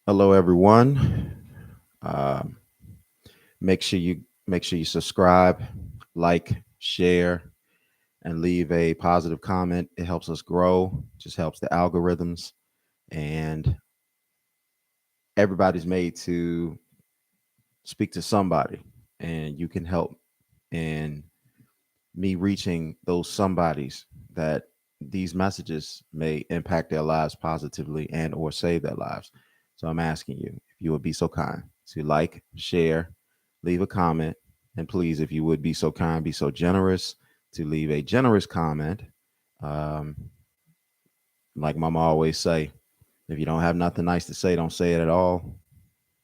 Hello, everyone. Um, make sure you subscribe, like, share, and leave a positive comment. It helps us grow. Just helps the algorithms, and everybody's made to speak to somebody, and you can help in me reaching those somebodies that these messages may impact their lives positively and or save their lives. So I'm asking you if you would be so kind to like, share, leave a comment, and please, if you would be so kind, be so generous to leave a generous comment. Um, like Mama always say, if you don't have nothing nice to say, don't say it at all.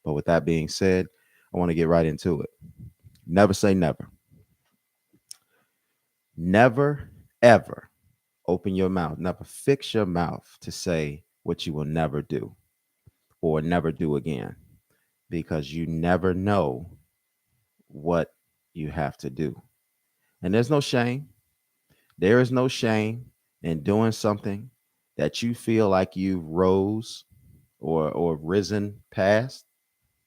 But with that being said, I want to get right into it. Never say never. Never, ever open your mouth. Never fix your mouth to say what you will never do or never do again because you never know what you have to do. And there's no shame. There is no shame in doing something that you feel like you rose or risen past,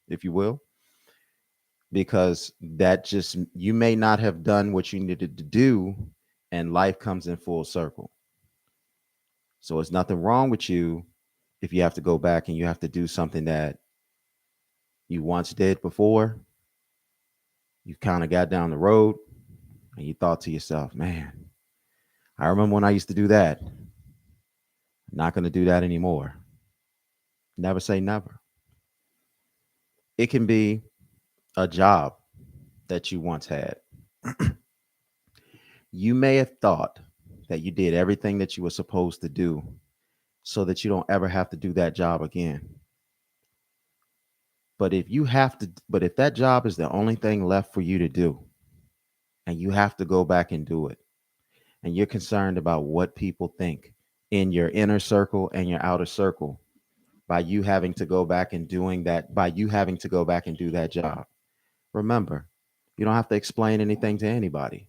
if you will, because that just you may not have done what you needed to do and life comes in full circle. So it's nothing wrong with you if you have to go back and you have to do something that you once did before. You kind of got down the road and you thought to yourself, man, I remember when I used to do that. I'm not going to do that anymore. Never say never. It can be a job that you once had. You may have thought that you did everything that you were supposed to do so that you don't ever have to do that job again. But if that job is the only thing left for you to do and you have to go back and do it, and you're concerned about what people think in your inner circle and your outer circle by you having to go back and doing that, by you having to go back and do that job. Remember, you don't have to explain anything to anybody.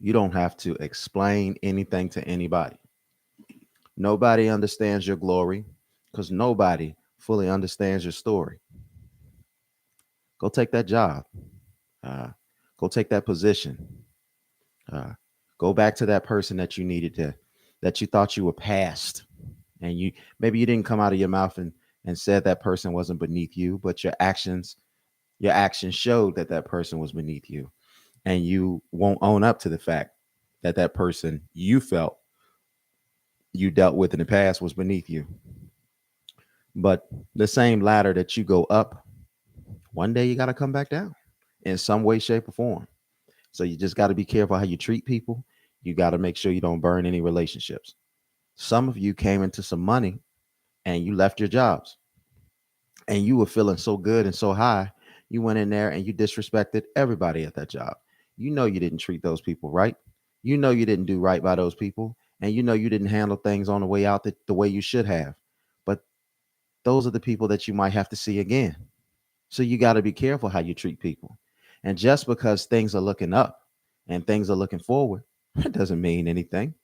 You don't have to explain anything to anybody. Nobody understands your glory because nobody fully understands your story. Go take that job. Uh, go take that position. Uh, go back to that person that you needed to, that you thought you were past, and you maybe you didn't come out of your mouth and said that person wasn't beneath you, but your actions showed that that person was beneath you, and you won't own up to the fact that that person you felt you dealt with in the past was beneath you. But the same ladder that you go up, one day you got to come back down in some way, shape, or form. So you just got to be careful how you treat people. You got to make sure you don't burn any relationships. Some of you came into some money and you left your jobs and you were feeling so good and so high. You went in there and you disrespected everybody at that job. You know you didn't treat those people right. You know you didn't do right by those people. And you know you didn't handle things on the way out the way you should have. But those are the people that you might have to see again. So you got to be careful how you treat people. And just because things are looking up and things are looking forward, that doesn't mean anything.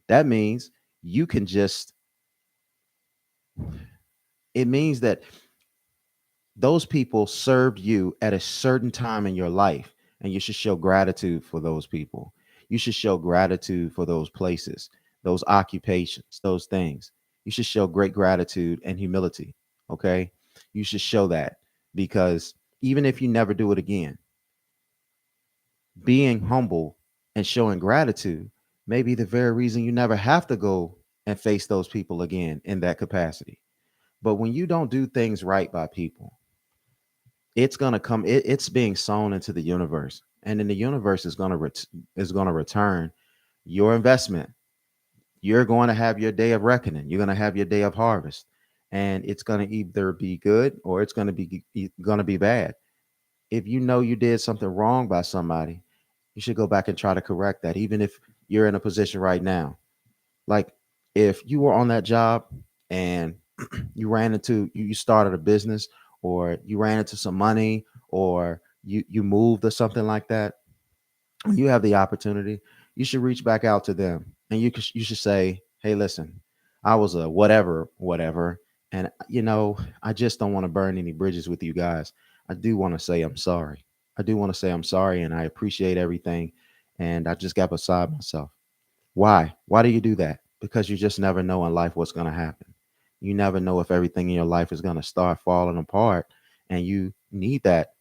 That means you can just, it means that those people served you at a certain time in your life, and you should show gratitude for those people. You should show gratitude for those places, those occupations, those things. You should show great gratitude and humility. Okay. You should show that because even if you never do it again, being humble and showing gratitude may be the very reason you never have to go and face those people again in that capacity. But when you don't do things right by people, it's going to come it's being sown into the universe, and then the universe is going to return your investment. You're going to have your day of reckoning. You're going to have your day of harvest, and it's going to either be good or it's going to be bad. If you know you did something wrong by somebody, you should go back and try to correct that, even if you're in a position right now. Like if you were on that job and you started a business, or you ran into some money, or you moved or something like that, when you have the opportunity, you should reach back out to them and you should say, hey, listen, I was a whatever, whatever. And, I just don't want to burn any bridges with you guys. I do want to say I'm sorry. I do want to say I'm sorry and I appreciate everything. And I just got beside myself. Why? Why do you do that? Because you just never know in life what's going to happen. You never know if everything in your life is going to start falling apart, and you need that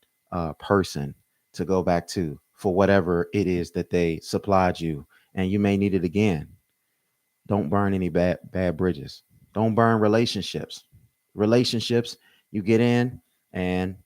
person to go back to for whatever it is that they supplied you, and you may need it again. Don't burn any bad bridges. Don't burn relationships. Relationships you get in, and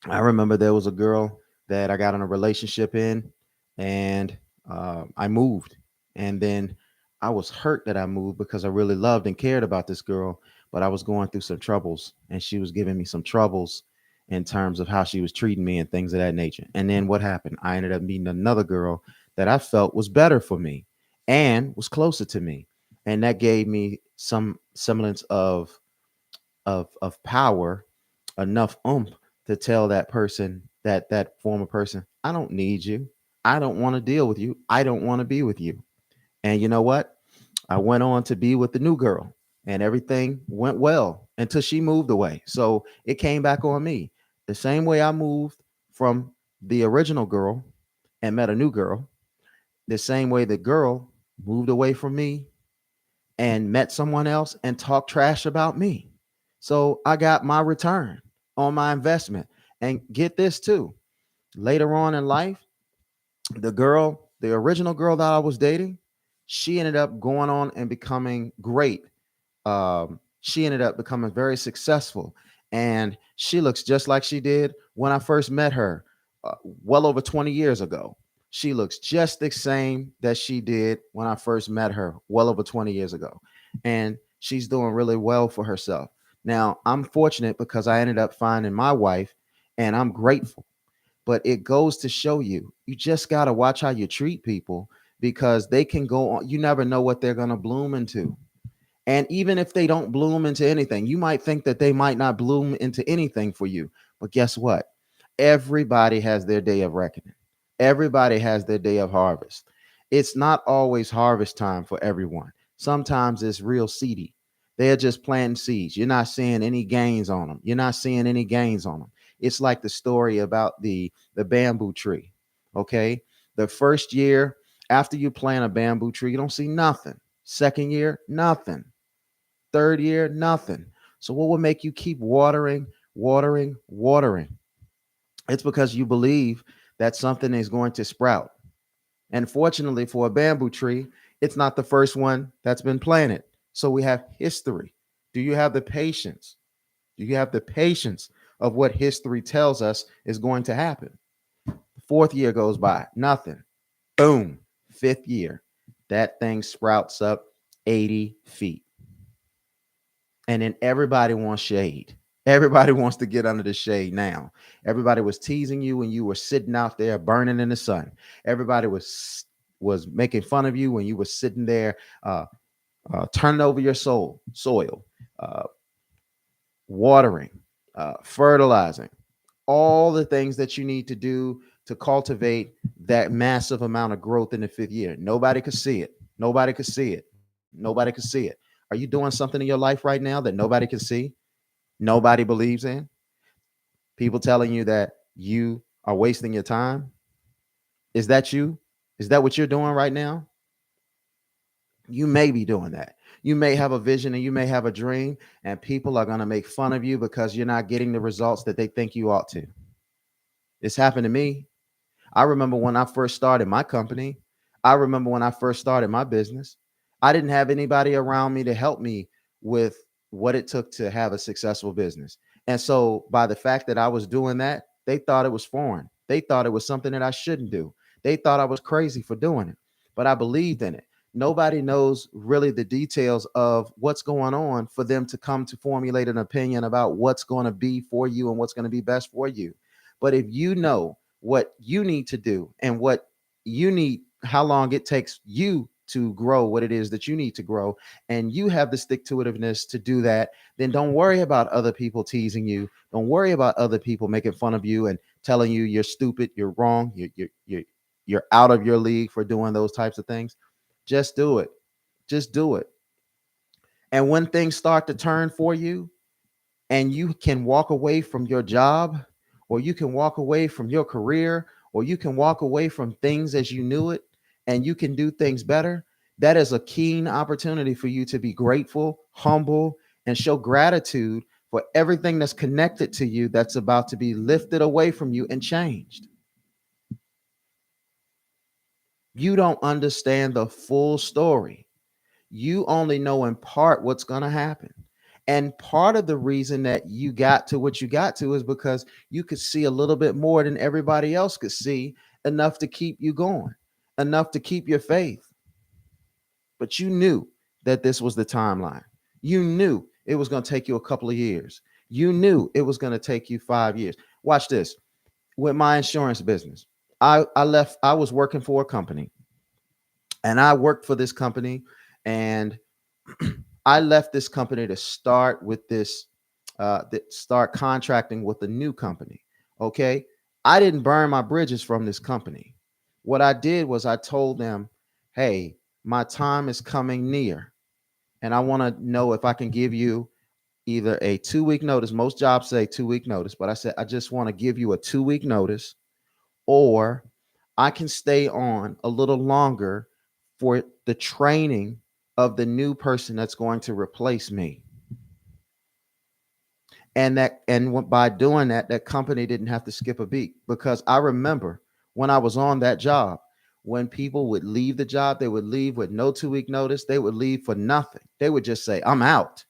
I remember there was a girl that I got in a relationship in, and I moved. And then I was hurt that I moved because I really loved and cared about this girl, but I was going through some troubles, and she was giving me some troubles in terms of how she was treating me and things of that nature. And then what happened? I ended up meeting another girl that I felt was better for me and was closer to me. And that gave me some semblance of power, enough to tell that person, that former person, I don't need you. I don't want to deal with you. I don't want to be with you. And you know what? I went on to be with the new girl, and everything went well until she moved away. So it came back on me. The same way I moved from the original girl and met a new girl, the same way the girl moved away from me and met someone else and talked trash about me. So I got my return on my investment. And get this too. Later on in life, the original girl that I was dating, she ended up going on and becoming great. She ended up becoming very successful, and she looks just like she did when I first met her, well over 20 years ago. She looks just the same that she did when I first met her, well over 20 years ago, and she's doing really well for herself. Now, I'm fortunate because I ended up finding my wife, and I'm grateful. But it goes to show you, you just got to watch how you treat people because they can go on. You never know what they're going to bloom into. And even if they don't bloom into anything, you might think that they might not bloom into anything for you. But guess what? Everybody has their day of reckoning. Everybody has their day of harvest. It's not always harvest time for everyone. Sometimes it's real seedy. They're just planting seeds. You're not seeing any gains on them. You're not seeing any gains on them. It's like the story about the bamboo tree. Okay? The first year after you plant a bamboo tree, you don't see nothing. Second year, nothing. Third year, nothing. So what would make you keep watering, watering, watering? It's because you believe that something is going to sprout. And fortunately for a bamboo tree, it's not the first one that's been planted. So we have history. Do you have the patience? Do you have the patience of what history tells us is going to happen? Fourth year goes by, nothing. Boom. Fifth year, that thing sprouts up 80 feet. And then everybody wants shade. Everybody wants to get under the shade now. Everybody was teasing you when you were sitting out there burning in the sun. Everybody was making fun of you when you were sitting there turning over your soil, uh, watering, fertilizing, all the things that you need to do to cultivate that massive amount of growth in the fifth year. Nobody could see it. Nobody could see it. Nobody could see it. Are you doing something in your life right now that nobody can see? Nobody believes in? People telling you that you are wasting your time? Is that you? Is that what you're doing right now? You may be doing that. You may have a vision and you may have a dream, and people are going to make fun of you because you're not getting the results that they think you ought to. It's happened to me. I remember when I first started my company. I remember when I first started my business. I didn't have anybody around me to help me with what it took to have a successful business. And so, by the fact that I was doing that, they thought it was foreign. They thought it was something that I shouldn't do. They thought I was crazy for doing it, but I believed in it. Nobody knows really the details of what's going on for them to come to formulate an opinion about what's going to be for you and what's going to be best for you. But if you know what you need to do and what you need, how long it takes you to grow what it is that you need to grow, and you have the stick to itiveness to do that, then don't worry about other people teasing you. Don't worry about other people making fun of you and telling you you're stupid, you're wrong, you're out of your league for doing those types of things. Just do it. Just do it. And when things start to turn for you, and you can walk away from your job, or you can walk away from your career, or you can walk away from things as you knew it, and you can do things better, that is a keen opportunity for you to be grateful, humble, and show gratitude for everything that's connected to you that's about to be lifted away from you and changed. You don't understand the full story. You only know in part what's going to happen. And part of the reason that you got to what you got to is because you could see a little bit more than everybody else could see, enough to keep you going, enough to keep your faith. But you knew that this was the timeline. You knew it was going to take you a couple of years. You knew it was going to take you 5 years. Watch this. With my insurance business, I left, I was working for a company, and I worked for this company, and I left this company to start with this, start contracting with a new company. Okay. I didn't burn my bridges from this company. What I did was I told them, hey, my time is coming near, and I want to know if I can give you either a 2 week notice. Most jobs say 2 week notice, but I said, I just want to give you a 2 week notice, or I can stay on a little longer for the training of the new person that's going to replace me. And by doing that, that company didn't have to skip a beat, because I remember when I was on that job, when people would leave the job, they would leave with no 2 week notice. They would leave for nothing. They would just say, I'm out.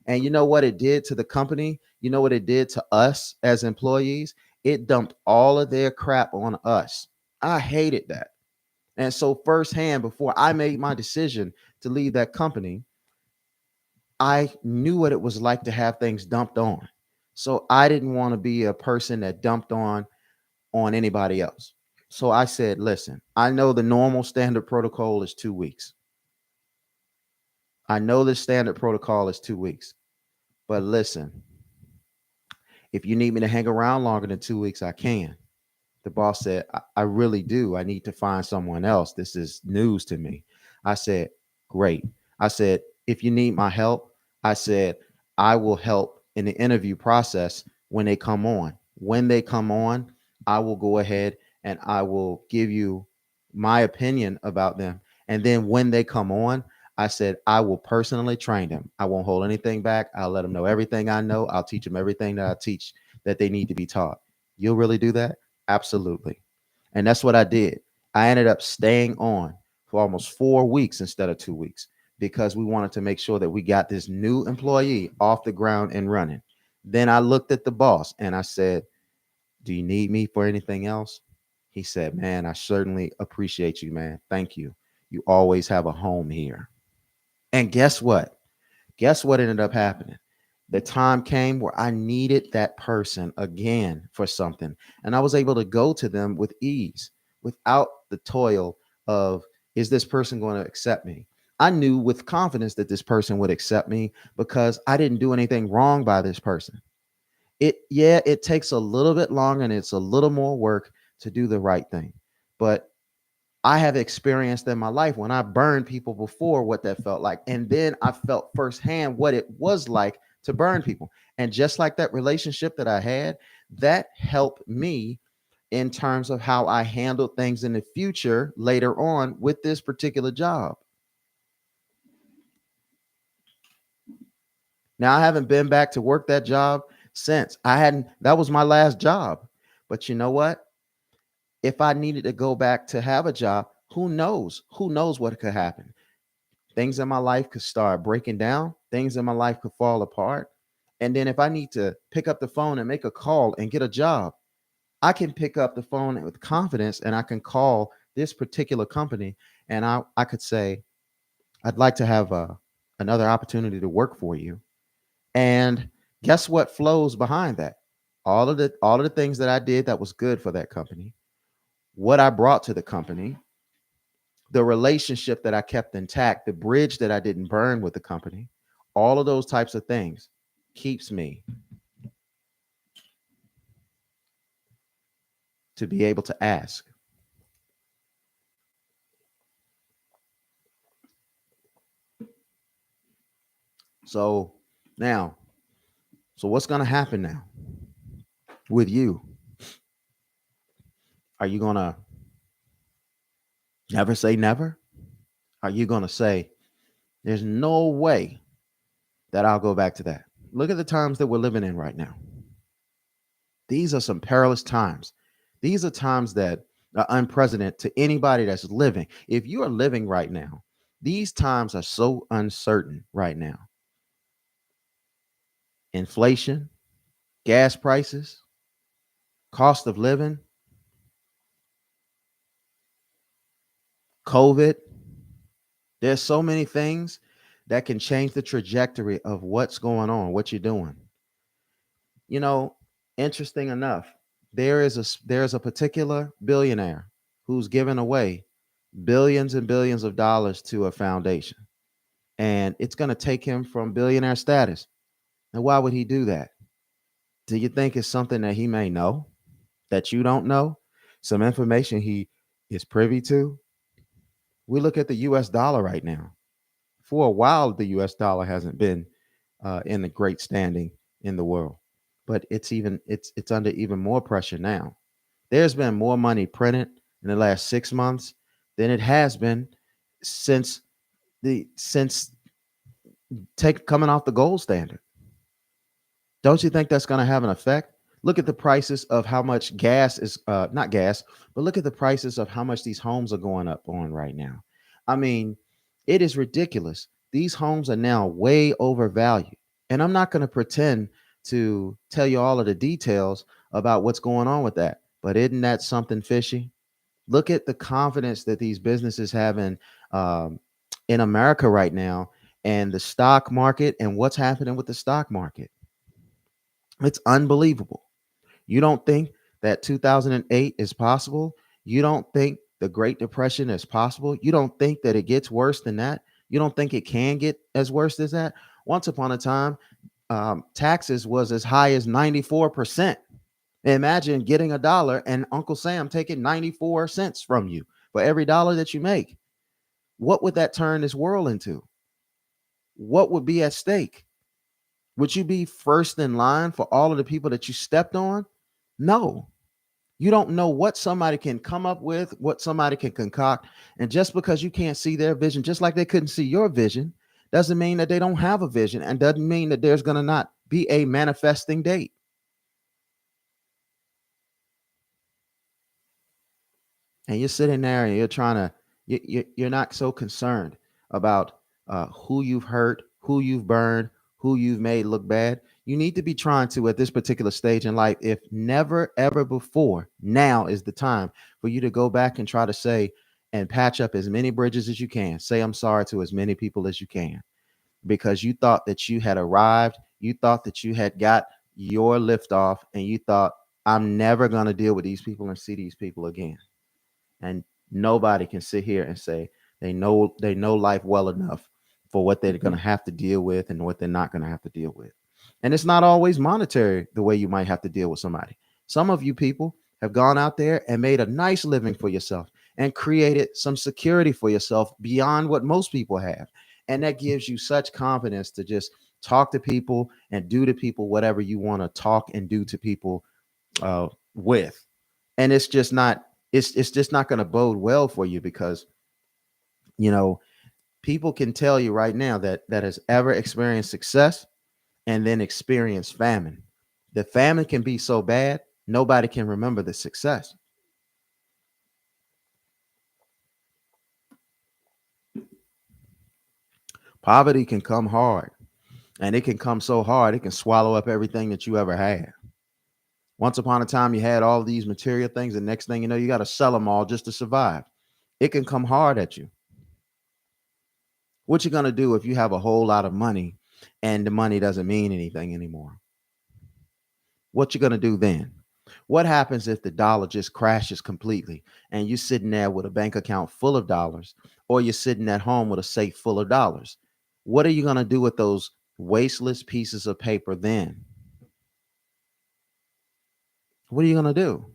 And you know what it did to the company? You know what it did to us as employees? It dumped all of their crap on us. I hated that. And so firsthand, before I made my decision to leave that company, I knew what it was like to have things dumped on. So I didn't want to be a person that dumped on anybody else. So I said, listen, I know the normal standard protocol is 2 weeks. I know the standard protocol is 2 weeks. But listen, if you need me to hang around longer than 2 weeks, I can. The boss said, I really do. I need to find someone else. This is news to me. I said, great. I said, if you need my help, I said, I will help in the interview process when they come on. When they come on, I will go ahead and I will give you my opinion about them. And then when they come on, I said, I will personally train them. I won't hold anything back. I'll let them know everything I know. I'll teach them everything that I teach that they need to be taught. You'll really do that? Absolutely. And that's what I did. I ended up staying on for almost 4 weeks instead of 2 weeks, because we wanted to make sure that we got this new employee off the ground and running. Then I looked at the boss and I said, do you need me for anything else? He said, man, I certainly appreciate you, man. Thank you. You always have a home here. And guess what? Guess what ended up happening? The time came where I needed that person again for something. And I was able to go to them with ease, without the toil of, is this person going to accept me? I knew with confidence that this person would accept me, because I didn't do anything wrong by this person. Yeah, it takes a little bit longer and it's a little more work to do the right thing. But I have experienced in my life when I burned people before what that felt like. And then I felt firsthand what it was like to burn people. And just like that relationship that I had, that helped me in terms of how I handle things in the future later on with this particular job. Now, I haven't been back to work that job since. That was my last job. But you know what? If I needed to go back to have a job, who knows? Who knows what could happen? Things in my life could start breaking down. Things in my life could fall apart. And then if I need to pick up the phone and make a call and get a job, I can pick up the phone with confidence and I can call this particular company, and I could say, I'd like to have another opportunity to work for you. And guess what flows behind that? All of the things that I did that was good for that company, what I brought to the company, the relationship that I kept intact, the bridge that I didn't burn with the company, all of those types of things keeps me to be able to ask. So now, so what's going to happen now with you? Are you going to never say never? Are you going to say, there's no way that I'll go back to that? Look at the times that we're living in right now. These are some perilous times. These are times that are unprecedented to anybody that's living. If you are living right now, these times are so uncertain right now. Inflation, gas prices, cost of living, COVID. There's so many things that can change the trajectory of what's going on, what you're doing. You know, interesting enough, there's a particular billionaire who's given away billions and billions of dollars to a foundation, and it's going to take him from billionaire status. And why would he do that? Do you think it's something that he may know that you don't know? Some information he is privy to? We look at the US dollar right now. For a while, the US dollar hasn't been in the great standing in the world, but it's under even more pressure now. There's been more money printed in the last 6 months than it has been since since take coming off the gold standard. Don't you think that's going to have an effect? Look at the prices of how much gas is not gas, but look at the prices of how much these homes are going up on right now. I mean, it is ridiculous. These homes are now way overvalued. And I'm not going to pretend to tell you all of the details about what's going on with that. But isn't that something fishy? Look at the confidence that these businesses have in America right now, and the stock market, and what's happening with the stock market. It's unbelievable. You don't think that 2008 is possible? You don't think the Great Depression is possible? You don't think that it gets worse than that? You don't think it can get as worse as that? Once upon a time, taxes was as high as 94%. Imagine getting a dollar and Uncle Sam taking 94 cents from you for every dollar that you make. What would that turn this world into? What would be at stake? Would you be first in line for all of the people that you stepped on? No. You don't know what somebody can come up with, what somebody can concoct. And just because you can't see their vision, just like they couldn't see your vision, doesn't mean that they don't have a vision, and doesn't mean that there's going to not be a manifesting date. And you're sitting there and you're trying to, you're not so concerned about who you've hurt, who you've burned, who you've made look bad. You need to be trying to, at this particular stage in life, if never ever before, now is the time for you to go back and try to say and patch up as many bridges as you can. Say I'm sorry to as many people as you can, because you thought that you had arrived. You thought that you had got your lift off, and you thought, I'm never going to deal with these people and see these people again. And nobody can sit here and say they know life well enough for what they're going to have to deal with and what they're not going to have to deal with. And it's not always monetary the way you might have to deal with somebody. Some of you people have gone out there and made a nice living for yourself and created some security for yourself beyond what most people have. And that gives you such confidence to just talk to people and do to people whatever you want to talk and do to people with. And it's just not going to bode well for you, because you know people can tell you right now that has ever experienced success and then experienced famine. The famine can be so bad nobody can remember the success. Poverty can come hard, and it can come so hard it can swallow up everything that you ever had. Once upon a time you had all these material things, and next thing you know you got to sell them all just to survive. It can come hard at you. What you going to do if you have a whole lot of money and the money doesn't mean anything anymore? What you going to do then? What happens if the dollar just crashes completely and you're sitting there with a bank account full of dollars, or you're sitting at home with a safe full of dollars? What are you going to do with those wasteless pieces of paper then? What are you going to do?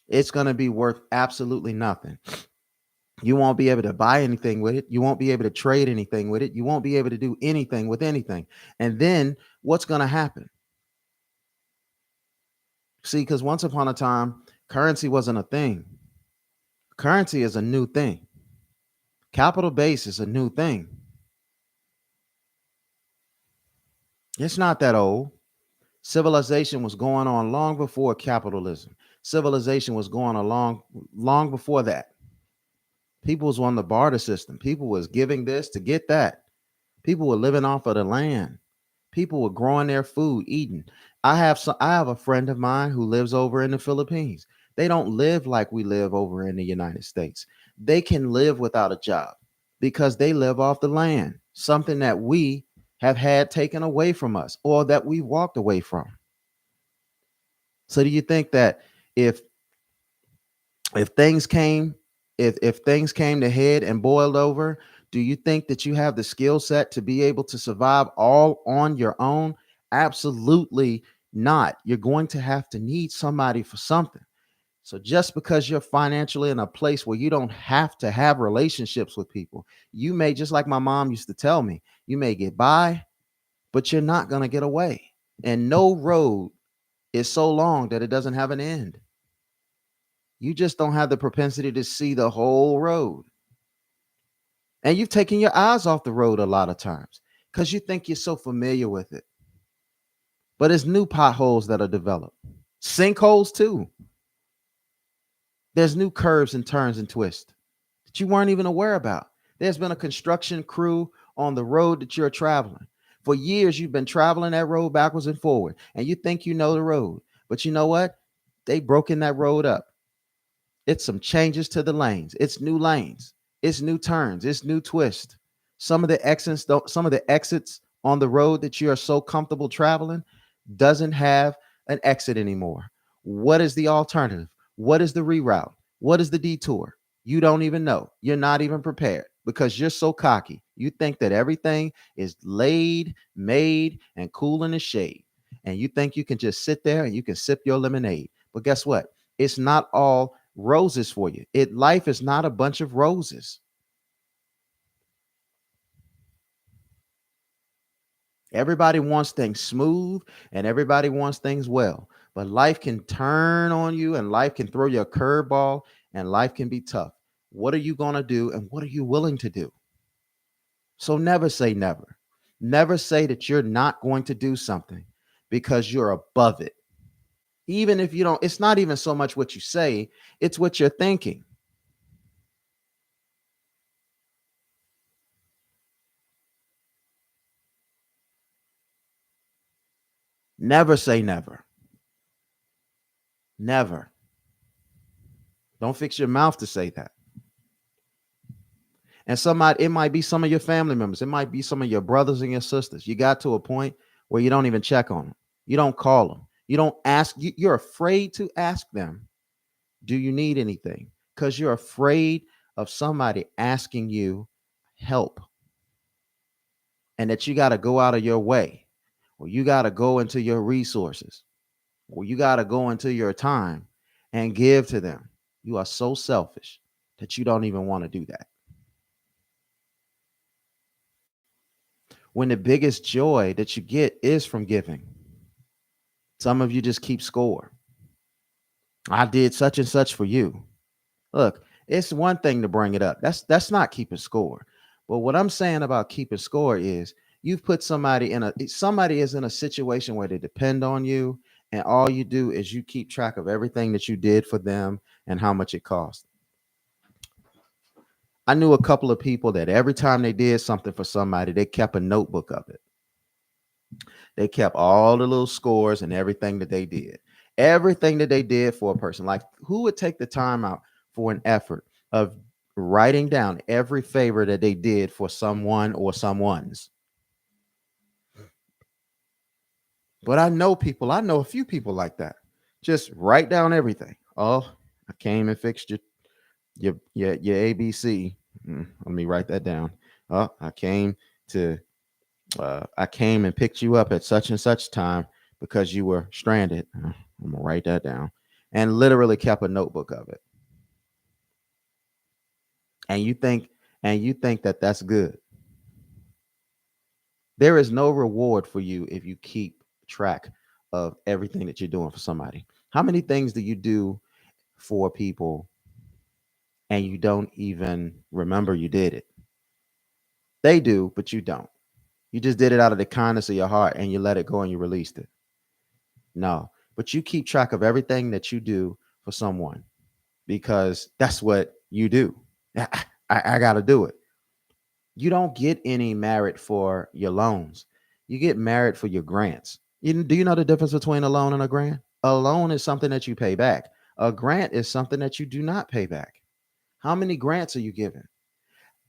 It's going to be worth absolutely nothing. You won't be able to buy anything with it. You won't be able to trade anything with it. You won't be able to do anything with anything. And then what's going to happen? See, because once upon a time, currency wasn't a thing. Currency is a new thing. Capital base is a new thing. It's not that old. Civilization was going on long before capitalism. Civilization was going along long before that. People was on the barter system. People was giving this to get that. People were living off of the land. People were growing their food, eating. I have a friend of mine who lives over in the Philippines. They don't live like we live over in the United States. They can live without a job because they live off the land, something that we have had taken away from us or that we walked away from. So do you think that if if things came if things came to head and boiled over, do you think that you have the skill set to be able to survive all on your own? Absolutely not. You're going to have to need somebody for something. So just because you're financially in a place where you don't have to have relationships with people, you may, just like my mom used to tell me, you may get by, but you're not going to get away. And no road is so long that it doesn't have an end. You just don't have the propensity to see the whole road. And you've taken your eyes off the road a lot of times because you think you're so familiar with it. But it's new potholes that are developed, sinkholes too. There's new curves and turns and twists that you weren't even aware about. There's been a construction crew on the road that you're traveling. For years, you've been traveling that road backwards and forward, and you think you know the road. But you know what? They broken that road up. It's some changes to the lanes. It's new lanes. It's new turns. It's new twists. Some of the exits on the road that you are so comfortable traveling doesn't have an exit anymore. What is the alternative? What is the reroute? What is the detour? You don't even know. You're not even prepared because you're so cocky. You think that everything is laid, made, and cool in the shade. And you think you can just sit there and you can sip your lemonade. But guess what? It's not all roses for you. Life is not a bunch of roses. Everybody wants things smooth and everybody wants things well. But life can turn on you and life can throw you a curveball and life can be tough. What are you going to do and what are you willing to do? So never say never. Never say that you're not going to do something because you're above it. Even if you don't, it's not even so much what you say, it's what you're thinking. Never say never. Never. Don't fix your mouth to say that. And it might be some of your family members. It might be some of your brothers and your sisters. You got to a point where you don't even check on them. You don't call them. You don't ask. You're afraid to ask them, do you need anything? Because you're afraid of somebody asking you help and that you got to go out of your way or you got to go into your resources or you got to go into your time and give to them. You are so selfish that you don't even want to do that. When the biggest joy that you get is from giving. Some of you just keep score. I did such and such for you. Look, it's one thing to bring it up. That's not keeping score. But what I'm saying about keeping score is you've put somebody is in a situation where they depend on you, and all you do is you keep track of everything that you did for them and how much it cost. I knew a couple of people that every time they did something for somebody, they kept a notebook of it. They kept all the little scores and everything that they did for a person. Like, who would take the time out for an effort of writing down every favor that they did for someone or someone's? But I know a few people like that. Just write down everything. Oh, I came and fixed your ABC. Let me write that down. Oh, I came and picked you up at such and such time because you were stranded. I'm gonna write that down. And literally kept a notebook of it. and you think that that's good. There is no reward for you if you keep track of everything that you're doing for somebody. How many things do you do for people and you don't even remember you did it? They do, but you don't. You just did it out of the kindness of your heart and you let it go and you released it. No, but you keep track of everything that you do for someone because that's what you do. I got to do it. You don't get any merit for your loans. You get merit for your grants. Do you know the difference between a loan and a grant? A loan is something that you pay back. A grant is something that you do not pay back. How many grants are you given?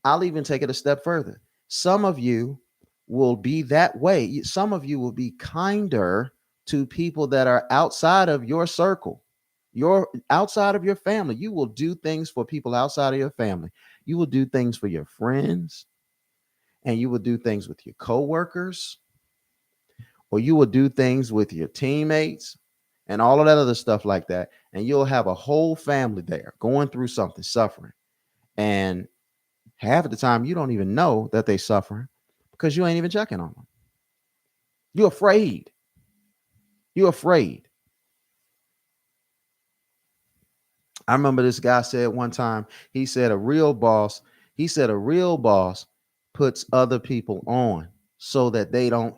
I'll even take it a step further. Some of you will be that way. Some of you will be kinder to people that are outside of your circle, your outside of your family. You will do things for people outside of your family. You will do things for your friends, and you will do things with your coworkers, or you will do things with your teammates and all of that other stuff like that. And you'll have a whole family there going through something, suffering. And half of the time, you don't even know that they're suffering because you ain't even checking on them. You're afraid. You're afraid. I remember this guy said one time, a real boss puts other people on so that they don't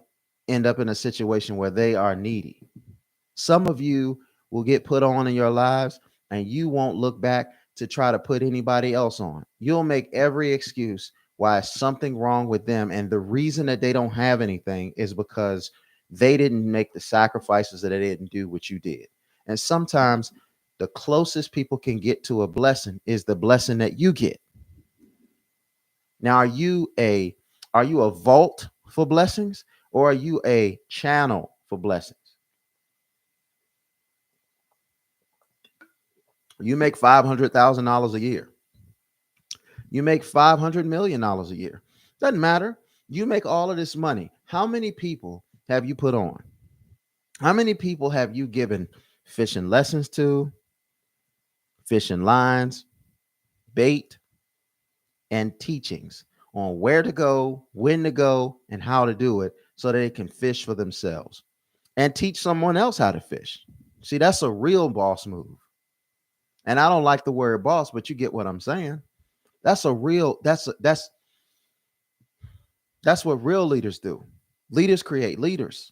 end up in a situation where they are needy. Some of you will get put on in your lives and you won't look back to try to put anybody else on. You'll make every excuse why something wrong with them. And the reason that they don't have anything is because they didn't make the sacrifices, that they didn't do what you did. And sometimes the closest people can get to a blessing is the blessing that you get. Now, are you a vault for blessings, or are you a channel for blessings? You make $500,000 a year. You make $500 million a year. Doesn't matter. You make all of this money. How many people have you put on? How many people have you given fishing lessons to, fishing lines, bait, and teachings on where to go, when to go, and how to do it so that they can fish for themselves and teach someone else how to fish? See, that's a real boss move. And I don't like the word boss, but you get what I'm saying. That's what real leaders do. Leaders create leaders.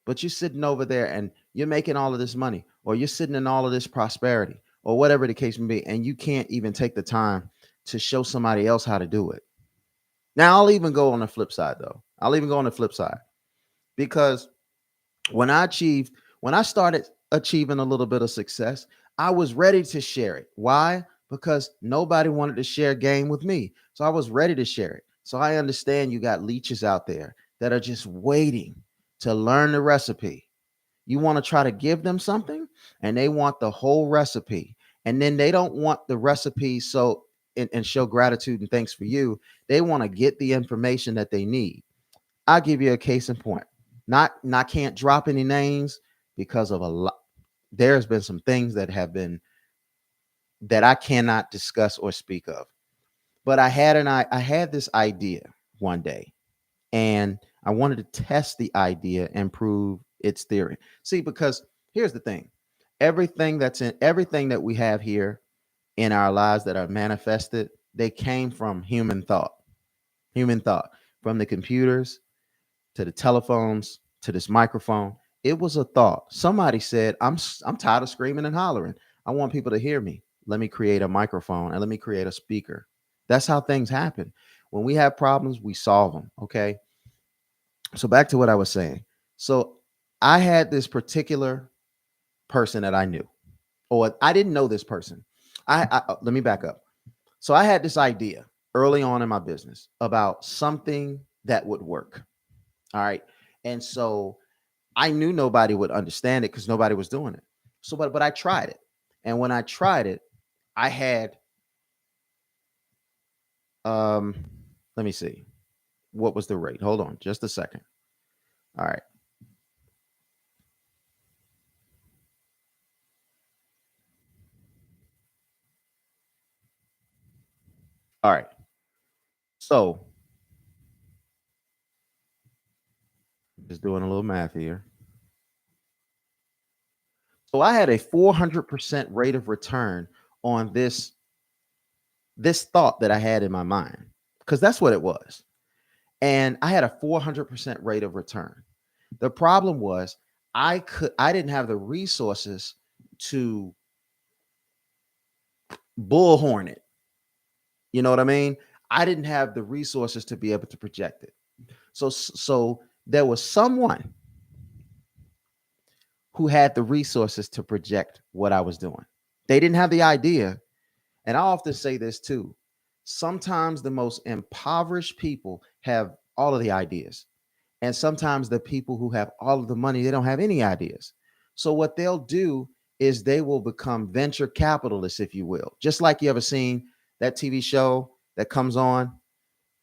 But you're sitting over there and you're making all of this money, or you're sitting in all of this prosperity, or whatever the case may be, and you can't even take the time to show somebody else how to do it. Now, I'll even go on the flip side, though. I'll even go on the flip side because when I achieved, when I started achieving a little bit of success, I was ready to share it. Why? Because nobody wanted to share game with me. So I was ready to share it. So I understand you got leeches out there that are just waiting to learn the recipe. You want to try to give them something and they want the whole recipe. And then they don't want the recipe and show gratitude and thanks for you. They want to get the information that they need. I'll give you a case in point. Not can't drop any names because of a lot. There's been some things that I cannot discuss or speak of. But I had this idea one day, and I wanted to test the idea and prove its theory. See, because here's the thing. Everything that we have here in our lives that are manifested, they came from human thought. Human thought. From the computers to the telephones to this microphone. It was a thought. Somebody said, I'm tired of screaming and hollering. I want people to hear me. Let me create a microphone and let me create a speaker. That's how things happen. When we have problems, we solve them. Okay. So back to what I was saying. So I had this particular person that I knew, or I didn't know this person. Let me back up. So I had this idea early on in my business about something that would work. All right. And so I knew nobody would understand it because nobody was doing it. So, but I tried it. And when I tried it, I had, um, let me see, what was the rate? Hold on just a second. All right. All right. So just doing a little math here. So I had a 400% rate of return on this thought that I had in my mind, because that's what it was. And I had a 400% rate of return. The problem was I didn't have the resources to bullhorn it. You know what I mean? I didn't have the resources to be able to project it. So there was someone who had the resources to project what I was doing. They didn't have the idea. And I often say this too. Sometimes the most impoverished people have all of the ideas. And sometimes the people who have all of the money, they don't have any ideas. So what they'll do is they will become venture capitalists, if you will. Just like you ever seen that TV show that comes on,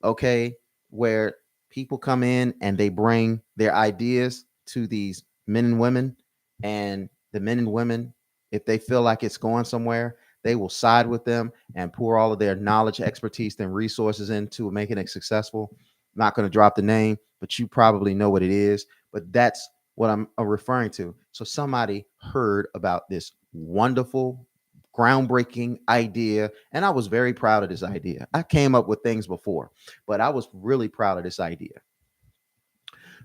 okay, where people come in and they bring their ideas to these men and women, and the men and women, if they feel like it's going somewhere, they will side with them and pour all of their knowledge, expertise, and resources into making it successful. I'm not going to drop the name, but you probably know what it is. But that's what I'm referring to. So somebody heard about this wonderful, groundbreaking idea, and I was very proud of this idea. I came up with things before, but I was really proud of this idea.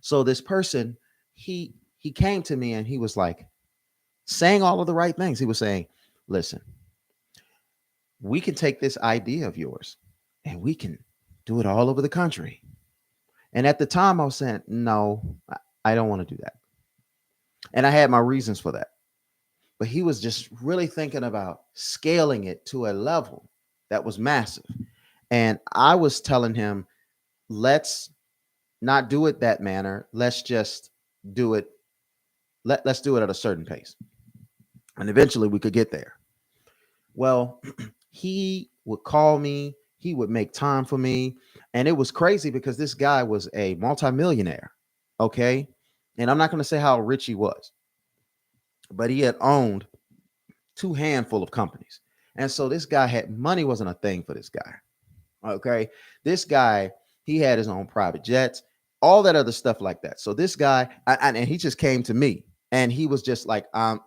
So this person, he came to me and he was like saying all of the right things. He was saying, "Listen, we can take this idea of yours and we can do it all over the country." And at the time I was saying, "No, I don't want to do that." And I had my reasons for that. But he was just really thinking about scaling it to a level that was massive. And I was telling him, let's not do it that manner. Let's just do it. Let's do it at a certain pace. And eventually we could get there. Well, he would call me, he would make time for me. And it was crazy because this guy was a multimillionaire. Okay. And I'm not going to say how rich he was, but he had owned two handful of companies. And so this guy had money wasn't a thing for this guy. Okay. This guy, he had his own private jets, all that other stuff like that. So this guy, and he just came to me and he was just like, I'm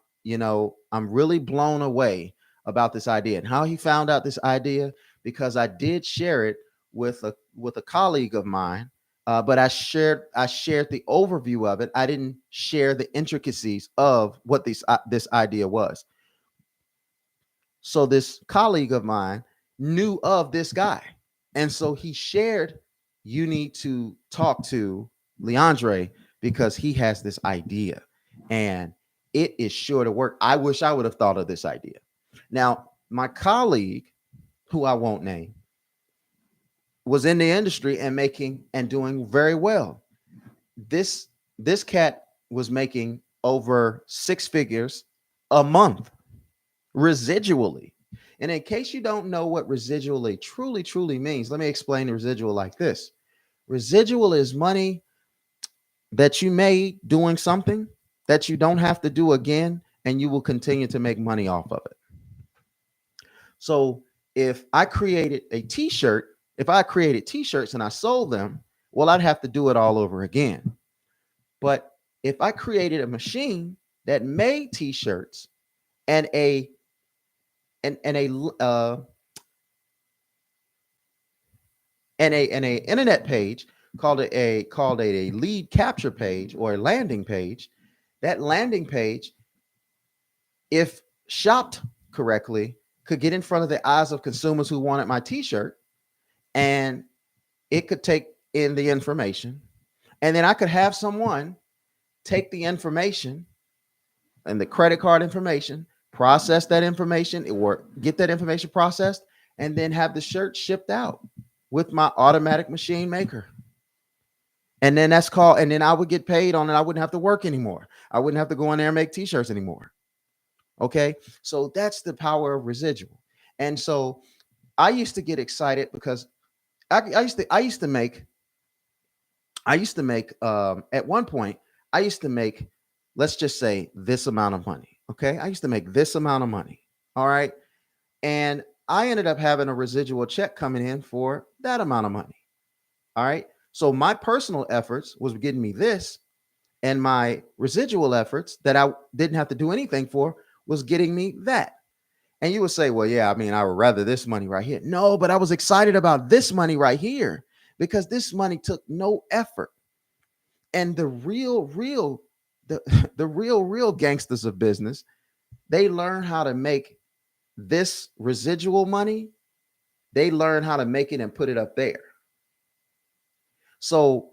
really blown away about this idea. And how he found out this idea, because I did share it with a colleague of mine. But I shared the overview of it. I didn't share the intricacies of what this idea was. So this colleague of mine knew of this guy. And so he shared, you need to talk to Leandre because he has this idea and it is sure to work. I wish I would have thought of this idea. Now, my colleague, who I won't name, was in the industry and making and doing very well. This cat was making over six figures a month residually. And in case you don't know what residually truly means, let me explain the residual like this. Residual is money that you made doing something that you don't have to do again, and you will continue to make money off of it. So if I created a t-shirt, if I created t-shirts and I sold them, well, I'd have to do it all over again. But if I created a machine that made t-shirts and a and a and a internet page called a lead capture page or a landing page, that landing page, if shopped correctly, could get in front of the eyes of consumers who wanted my t-shirt, and it could take in the information, and then I could have someone take the information and the credit card information, process that information or get that information processed, and then have the shirt shipped out with my automatic machine maker. And then and then I would get paid on it. I wouldn't have to work anymore. I wouldn't have to go in there and make t-shirts anymore. Okay. So that's the power of residual. And so I used to get excited because I used to make at one point, I used to make, let's just say, this amount of money. Okay. I used to make this amount of money. All right. And I ended up having a residual check coming in for that amount of money. All right. So my personal efforts was getting me this, and my residual efforts that I didn't have to do anything for was getting me that. And you would say, well, yeah, I mean, I would rather this money right here. No, but I was excited about this money right here because this money took no effort. And the the, the real gangsters of business, they learn how to make this residual money, they learn how to make it and put it up there. So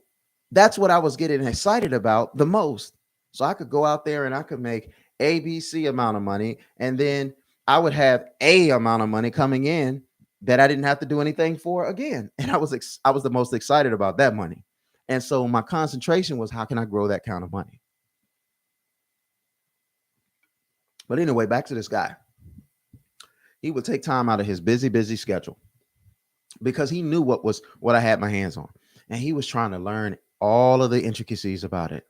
that's what I was getting excited about the most. So I could go out there and I could make ABC amount of money, and then I would have a amount of money coming in that I didn't have to do anything for again. And I was the most excited about that money. And so my concentration was, how can I grow that kind of money? But anyway, back to this guy. He would take time out of his busy schedule because he knew what I had my hands on, and he was trying to learn all of the intricacies about it.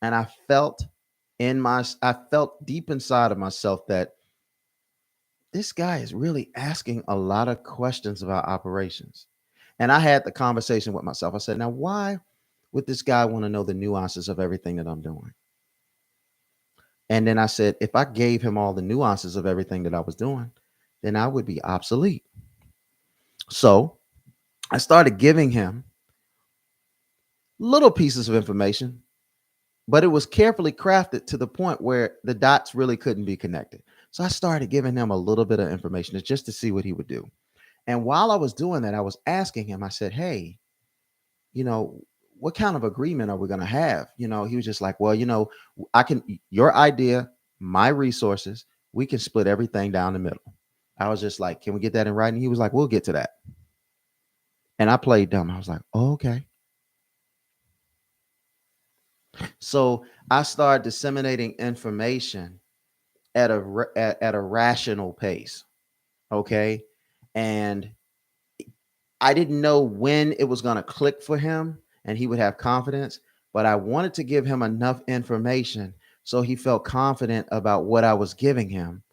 And I felt deep inside of myself that this guy is really asking a lot of questions about operations. And I had the conversation with myself. I said, now why would this guy want to know the nuances of everything that I'm doing? And then I said, if I gave him all the nuances of everything that I was doing, then I would be obsolete. So I started giving him little pieces of information, but it was carefully crafted to the point where the dots really couldn't be connected. So I started giving him a little bit of information just to see what he would do. And while I was doing that, I was asking him, I said, hey, you know, what kind of agreement are we going to have? He was just like, well, I can, your idea, my resources, we can split everything down the middle. I was just like, can we get that in writing? He was like, we'll get to that. And I played dumb. I was like, oh, okay. So I started disseminating information at a rational pace. Okay. And I didn't know when it was going to click for him and he would have confidence, but I wanted to give him enough information so he felt confident about what I was giving him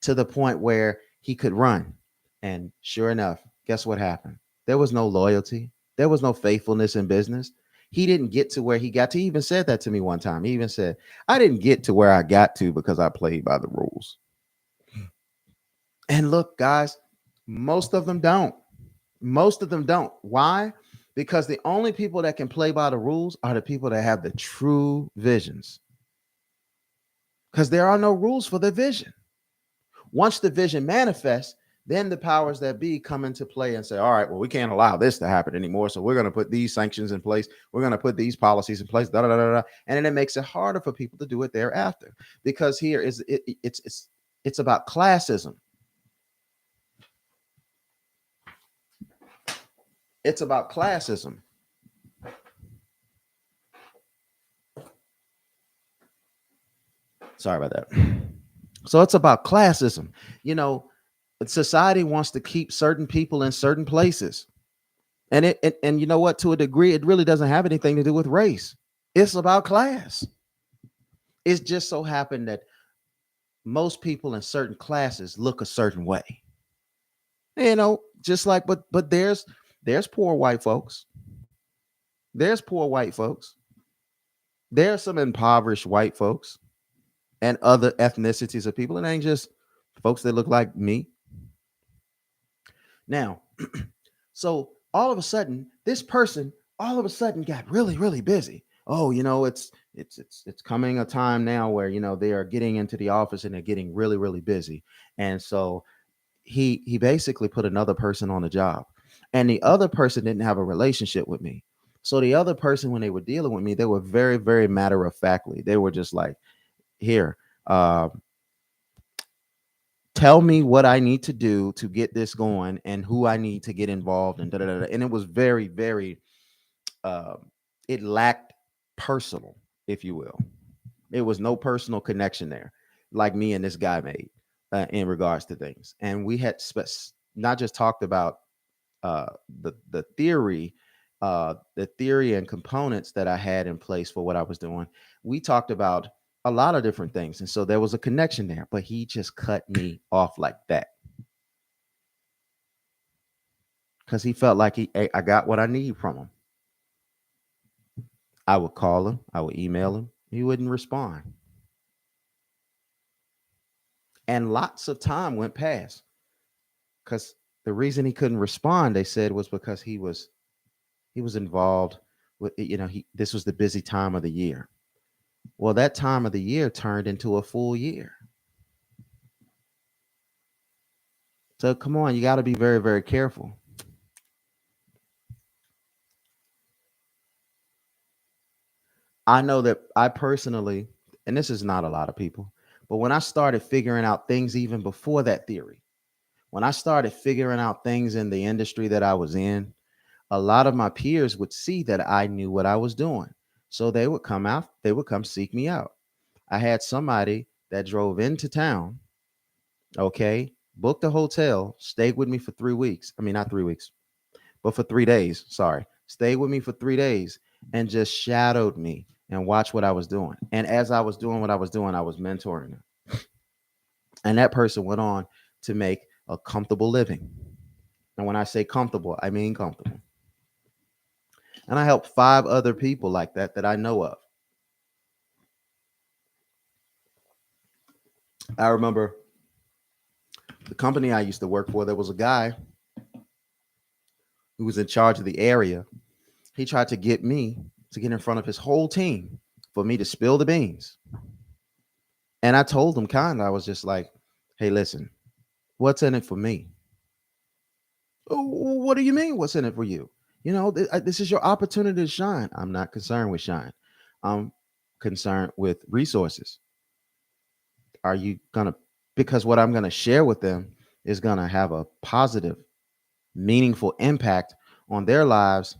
to the point where he could run. And sure enough, guess what happened? There was no loyalty. There was no faithfulness in business. He didn't get to where he got to. He even said that to me one time. He even said, I didn't get to where I got to because I played by the rules. And look, guys, most of them don't. Most of them don't. Why? Because the only people that can play by the rules are the people that have the true visions. Because there are no rules for the vision. Once the vision manifests, then the powers that be come into play and say, all right, well, we can't allow this to happen anymore. So we're going to put these sanctions in place. We're going to put these policies in place. Da, da, da, da. And then it makes it harder for people to do it thereafter. Because here is it's about classism. It's about classism. Sorry about that. So it's about classism. Society wants to keep certain people in certain places. And you know what? To a degree, it really doesn't have anything to do with race. It's about class. It's just so happened that most people in certain classes look a certain way. Just like, but there's poor white folks. There's poor white folks. There's some impoverished white folks and other ethnicities of people. It ain't just folks that look like me. Now, so all of a sudden, this person all of a sudden got really busy. Oh, it's coming a time now where they are getting into the office and they're getting really busy. And so he basically put another person on the job, and the other person didn't have a relationship with me. So the other person, when they were dealing with me, they were very matter of factly. They were just like, here, tell me what I need to do to get this going and who I need to get involved in. And it was very, it lacked personal, if you will. It was no personal connection there, like me and this guy made in regards to things. And we had not just talked about the theory and components that I had in place for what I was doing. We talked about a lot of different things. And so there was a connection there, but he just cut me off like that. because he felt like I got what I need from him. I would call him, I would email him, he wouldn't respond. And lots of time went past because the reason he couldn't respond, they said, was because he was involved with, he this was the busy time of the year. Well, that time of the year turned into a full year. So come on, you got to be very, very careful. I know that I personally, and this is not a lot of people, but when I started figuring out things even before that theory, when I started figuring out things in the industry that I was in, a lot of my peers would see that I knew what I was doing. So they would come out, they would come seek me out. I had somebody that drove into town, okay, booked a hotel, stayed with me for 3 weeks. I mean, not 3 weeks, but for 3 days. Sorry. Stayed with me for 3 days and just shadowed me and watched what I was doing. And as I was doing what I was doing, I was mentoring them. And that person went on to make a comfortable living. And when I say comfortable, I mean comfortable. And I helped 5 other people like that I know of. I remember the company I used to work for, there was a guy who was in charge of the area. He tried to get me to get in front of his whole team for me to spill the beans. And I told him I was just like, hey, listen, what's in it for me? "Oh, what do you mean? What's in it for you? This is your opportunity to shine. I'm not concerned with shine. I'm concerned with resources. Are you going to, because what I'm going to share with them is going to have a positive, meaningful impact on their lives,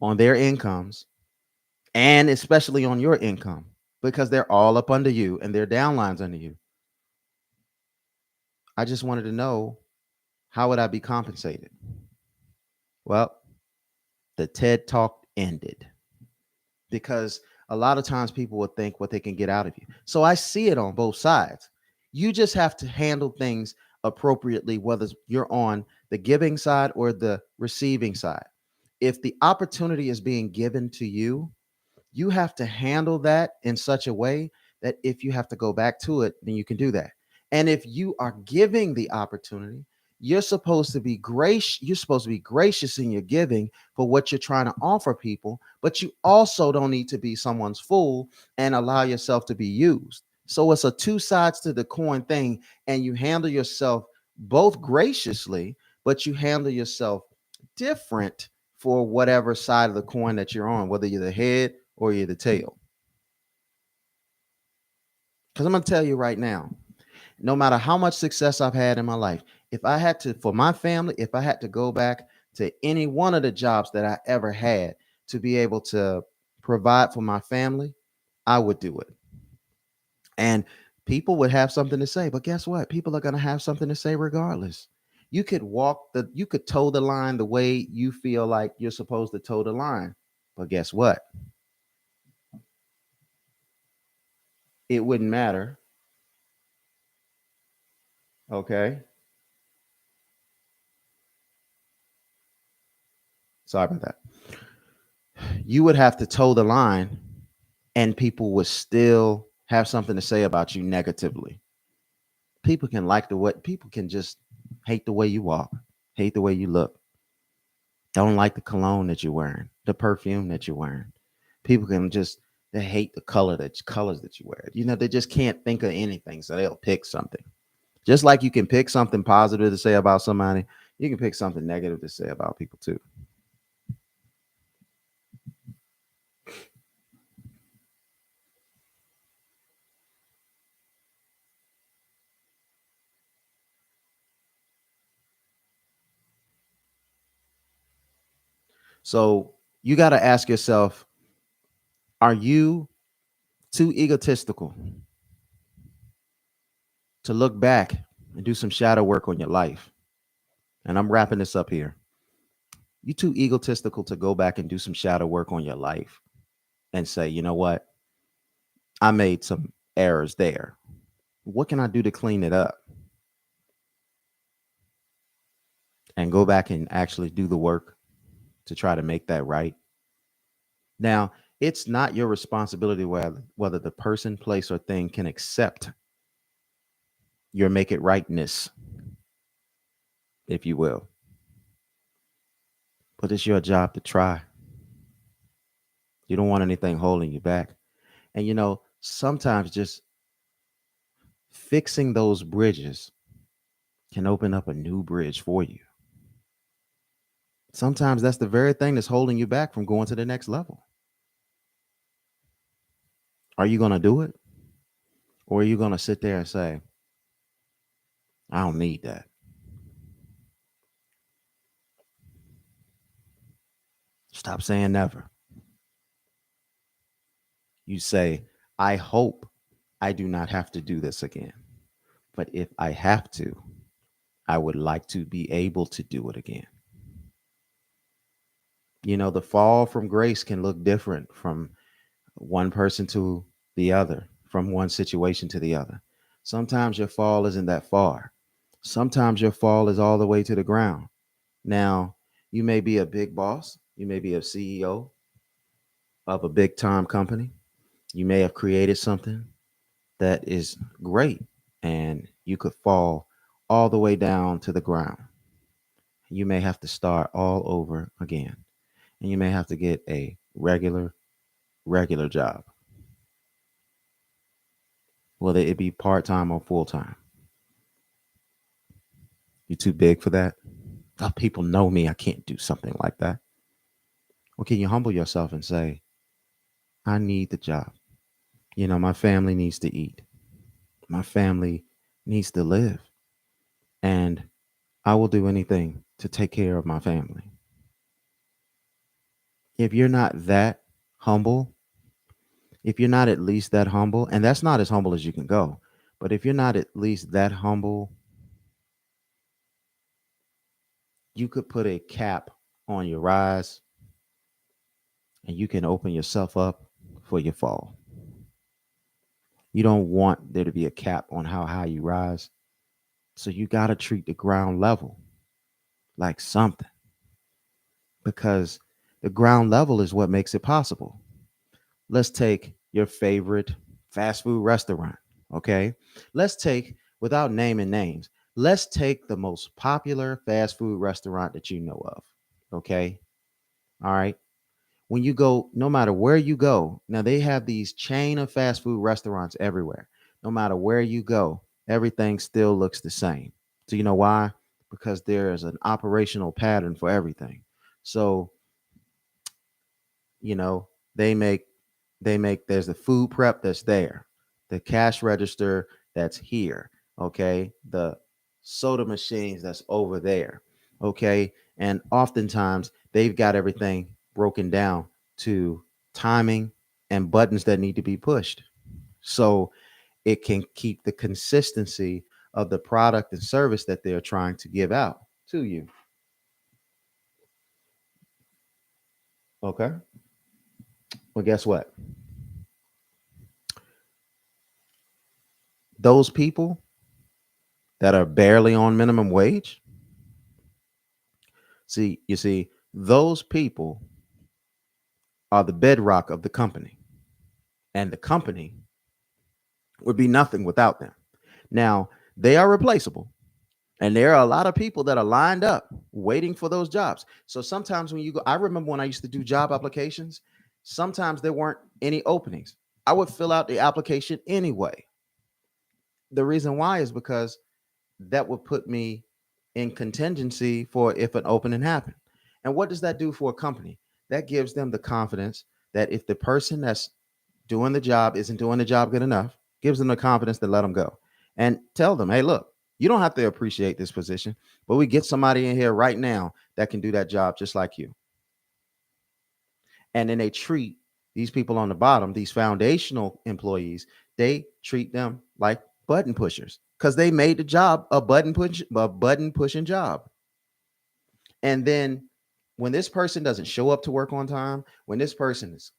on their incomes, and especially on your income, because they're all up under you and their downlines under you. I just wanted to know, how would I be compensated? Well, the TED talk ended because a lot of times people will think what they can get out of you. So I see it on both sides. You just have to handle things appropriately, whether you're on the giving side or the receiving side. If the opportunity is being given to you, you have to handle that in such a way that if you have to go back to it, then you can do that. And if you are giving the opportunity, you're supposed to be gracious in your giving for what you're trying to offer people, but you also don't need to be someone's fool and allow yourself to be used. So it's a two sides to the coin thing, and you handle yourself both graciously, but you handle yourself different for whatever side of the coin that you're on, whether you're the head or you're the tail. Because I'm going to tell you right now, no matter how much success I've had in my life, if I had to, for my family, if I had to go back to any one of the jobs that I ever had to be able to provide for my family, I would do it. And people would have something to say, but guess what? People are going to have something to say regardless. You could toe the line the way you feel like you're supposed to toe the line. But guess what? It wouldn't matter. Okay. Sorry about that. You would have to toe the line and people would still have something to say about you negatively. People can like the way, people can just hate the way you walk, hate the way you look, don't like the cologne that you're wearing, the perfume that you're wearing. People can just, they hate the colors that you wear. They just can't think of anything, so they'll pick something. Just like you can pick something positive to say about somebody, you can pick something negative to say about people too. So you got to ask yourself, are you too egotistical to look back and do some shadow work on your life? And I'm wrapping this up here. You too egotistical to go back and do some shadow work on your life and say, you know what? I made some errors there. What can I do to clean it up? and go back and actually do the work to try to make that right. Now, it's not your responsibility whether the person, place, or thing can accept your make it rightness, if you will. But it's your job to try. You don't want anything holding you back. And sometimes just fixing those bridges can open up a new bridge for you. Sometimes that's the very thing that's holding you back from going to the next level. Are you going to do it? Or are you going to sit there and say, I don't need that? Stop saying never. You say, I hope I do not have to do this again. But if I have to, I would like to be able to do it again. The fall from grace can look different from one person to the other, from one situation to the other. Sometimes your fall isn't that far. Sometimes your fall is all the way to the ground. Now, you may be a big boss, you may be a CEO of a big time company, you may have created something that is great, and you could fall all the way down to the ground. You may have to start all over again, and you may have to get a regular job, whether it be part time or full time. You too big for that? Oh, people know me. I can't do something like that. Well, can you humble yourself and say, I need the job? My family needs to eat. My family needs to live. And I will do anything to take care of my family. If you're not that humble, if you're not at least that humble, and that's not as humble as you can go, but if you're not at least that humble, you could put a cap on your rise and you can open yourself up for your fall. You don't want there to be a cap on how high you rise. So you got to treat the ground level like something, because the ground level is what makes it possible. Let's take your favorite fast food restaurant. Okay. Let's take, without naming names, let's take the most popular fast food restaurant that you know of. Okay. All right. When you go, no matter where you go, now they have these chain of fast food restaurants everywhere. No matter where you go, everything still looks the same. Do you know why? Because there is an operational pattern for everything. So, you know, they make there's the food prep that's there, the cash register that's here, okay, the soda machines that's over there, okay, and oftentimes they've got everything broken down to timing and buttons that need to be pushed, so it can keep the consistency of the product and service that they're trying to give out to you. Okay, well, guess what? Those people that are barely on minimum wage, you see, those people are the bedrock of the company, and the company would be nothing without them. Now, they are replaceable, and there are a lot of people that are lined up waiting for those jobs. So sometimes when you go, I remember when I used to do job applications, sometimes there weren't any openings. I would fill out the application anyway. The reason why is because that would put me in contingency for if an opening happened. And what does that do for a company? That gives them the confidence that if the person that's doing the job isn't doing the job good enough, gives them the confidence to let them go and tell them, hey, look, you don't have to appreciate this position, but we get somebody in here right now that can do that job just like you. And then they treat these people on the bottom, these foundational employees, they treat them like button pushers because they made the job a button pushing job. And then when this person doesn't show up to work on time, when this person is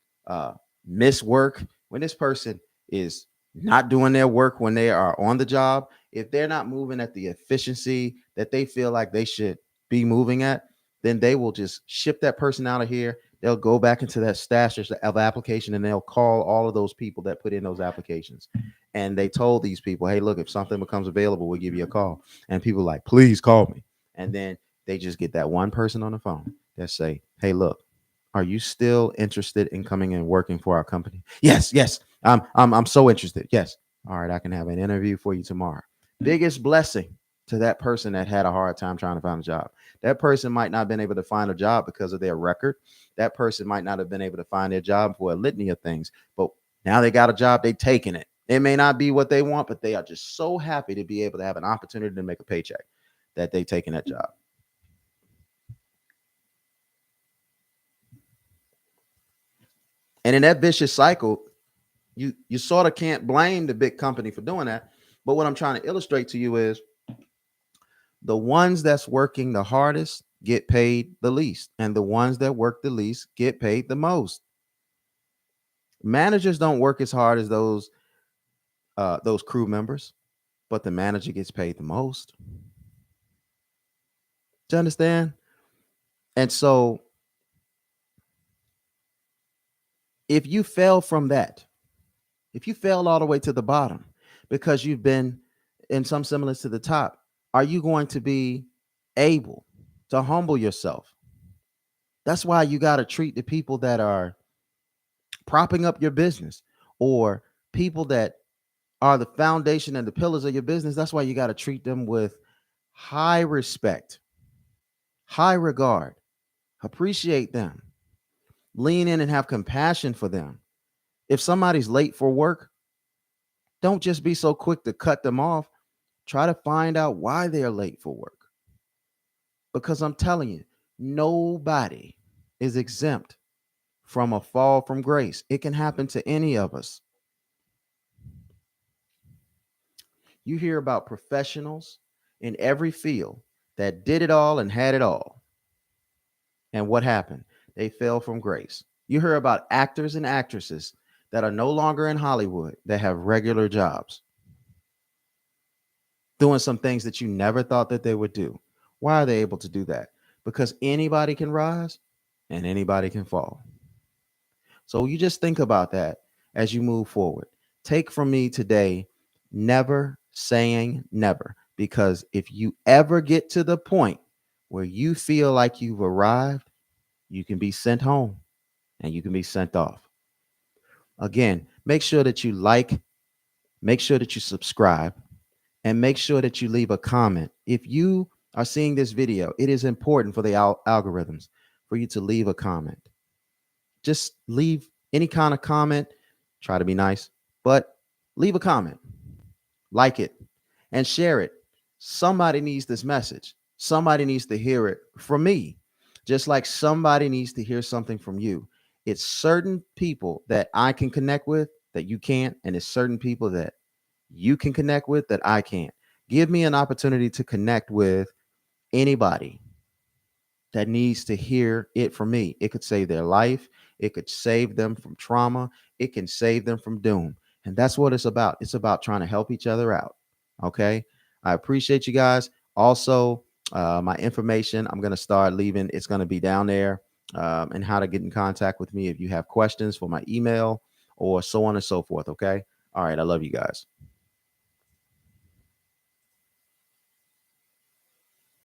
miss work, when this person is not doing their work when they are on the job, if they're not moving at the efficiency that they feel like they should, be moving at, then they will just ship that person out of here. They'll go back into that stash of application and they'll call all of those people that put in those applications. And they told these people, hey, look, if something becomes available, we'll give you a call. And people are like, please call me. And then they just get that one person on the phone that say, hey, look, are you still interested in coming and working for our company? Yes, yes. I'm so interested. Yes. All right, I can have an interview for you tomorrow. Biggest blessing to that person that had a hard time trying to find a job. That person might not have been able to find a job because of their record. That person might not have been able to find their job for a litany of things, but now they got a job, they taking it. It may not be what they want, but they are just so happy to be able to have an opportunity to make a paycheck that they taking that job. And in that vicious cycle, you sort of can't blame the big company for doing that. But what I'm trying to illustrate to you is the ones that's working the hardest get paid the least, and the ones that work the least get paid the most. Managers don't work as hard as those crew members, but the manager gets paid the most. Do you understand? And so if you fell from that, if you fell all the way to the bottom because you've been in some semblance to the top, are you going to be able to humble yourself? That's why you got to treat the people that are propping up your business or people that are the foundation and the pillars of your business. That's why you got to treat them with high respect, high regard, appreciate them, lean in and have compassion for them. If somebody's late for work, don't just be so quick to cut them off. Try to find out why they're late for work. Because I'm telling you, nobody is exempt from a fall from grace. It can happen to any of us. You hear about professionals in every field that did it all and had it all. And what happened? They fell from grace. You hear about actors and actresses that are no longer in Hollywood that have regular jobs, doing some things that you never thought that they would do. Why are they able to do that? Because anybody can rise and anybody can fall. So you just think about that as you move forward. Take from me today, never saying never, because if you ever get to the point where you feel like you've arrived, you can be sent home and you can be sent off. Again, make sure that you like, make sure that you subscribe, and make sure that you leave a comment. If you are seeing this video, it is important for the algorithms for you to leave a comment. Just leave any kind of comment. Try to be nice, but leave a comment, like it, and share it. Somebody needs this message. Somebody needs to hear it from me, just like somebody needs to hear something from you. It's certain people that I can connect with that you can't, and it's certain people that you can connect with that I can't. Give me an opportunity to connect with anybody that needs to hear it from me. It could save their life. It could save them from trauma. It can save them from doom. And that's what it's about. It's about trying to help each other out. Okay. I appreciate you guys. Also, my information, I'm going to start leaving. It's going to be down there, and how to get in contact with me if you have questions for my email or so on and so forth. Okay. All right. I love you guys.